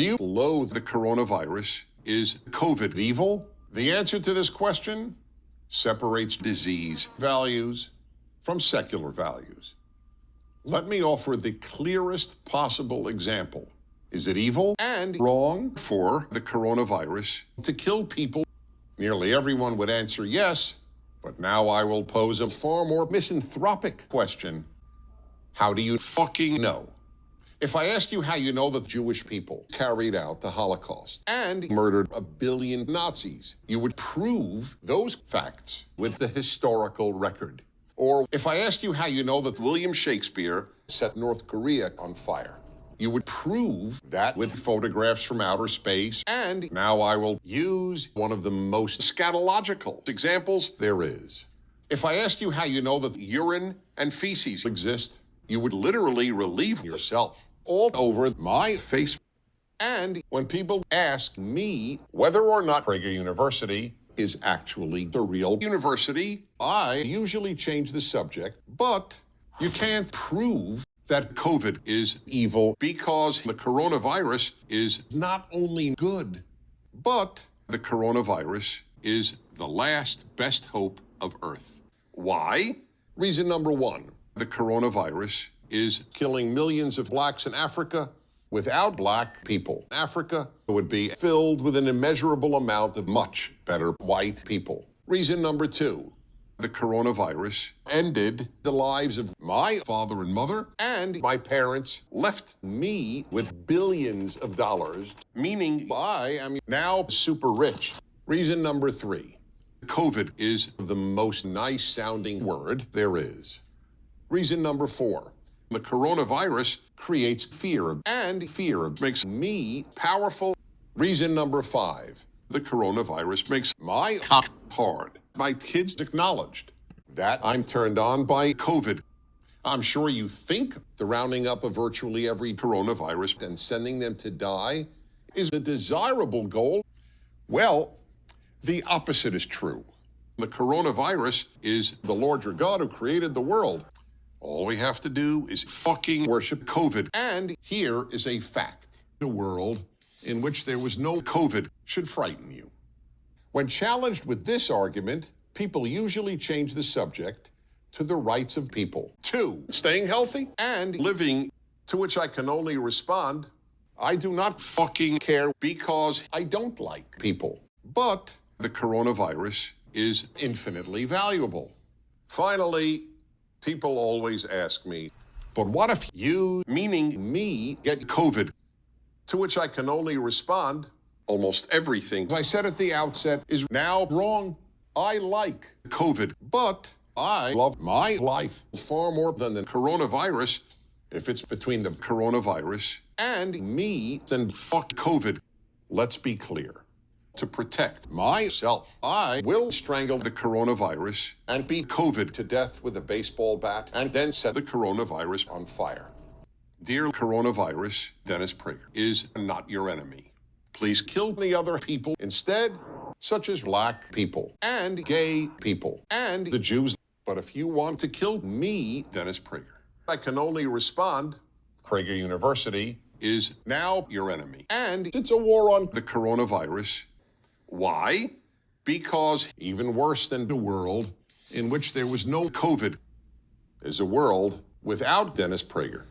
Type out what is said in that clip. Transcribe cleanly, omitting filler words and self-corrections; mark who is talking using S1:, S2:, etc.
S1: Do you loathe the coronavirus? Is COVID evil? The answer to this question separates disease values from secular values. Let me offer the clearest possible example. Is it evil and wrong for the coronavirus to kill people? Nearly everyone would answer yes, but now I will pose a far more misanthropic question. How do you fucking know? If I asked you how you know that Jewish people carried out the Holocaust and murdered 1 billion Nazis, you would prove those facts with the historical record. Or if I asked you how you know that William Shakespeare set North Korea on fire, you would prove that with photographs from outer space. And now I will use one of the most scatological examples there is. If I asked you how you know that urine and feces exist, you would literally relieve yourself all over my face. And when people ask me whether or not Prager University is actually the real university, I usually change the subject, but you can't prove that COVID is evil because the coronavirus is not only good, but the coronavirus is the last best hope of Earth. Why? Reason number one, the coronavirus is killing millions of blacks in Africa. Without black people, Africa would be filled with an immeasurable amount of much better white people. Reason number two, the coronavirus ended the lives of my father and mother, and my parents left me with billions of dollars, meaning I am now super rich. Reason number three, COVID is the most nice-sounding word there is. Reason number four, the coronavirus creates fear, and fear makes me powerful. Reason number five, the coronavirus makes my cock hard. My kids acknowledged that I'm turned on by COVID. I'm sure you think the rounding up of virtually every coronavirus and sending them to die is a desirable goal. Well, the opposite is true. The coronavirus is the Lord your God who created the world. All we have to do is fucking worship COVID. And here is a fact. A world in which there was no COVID should frighten you. When challenged with this argument, people usually change the subject to the rights of people. 2, staying healthy and living, to which I can only respond, I do not fucking care because I don't like people. But the coronavirus is infinitely valuable. Finally, people always ask me, but what if you, meaning me, get COVID? To which I can only respond, almost everything I said at the outset is now wrong. I like COVID, but I love my life far more than the coronavirus. If it's between the coronavirus and me, then fuck COVID. Let's be clear. To protect myself, I will strangle the coronavirus and beat COVID to death with a baseball bat and then set the coronavirus on fire. Dear coronavirus, Dennis Prager is not your enemy. Please kill the other people instead, such as black people and gay people and the Jews. But if you want to kill me, Dennis Prager, I can only respond, Prager University is now your enemy. And it's a war on the coronavirus. Why? Because even worse than the world in which there was no COVID is a world without Dennis Prager.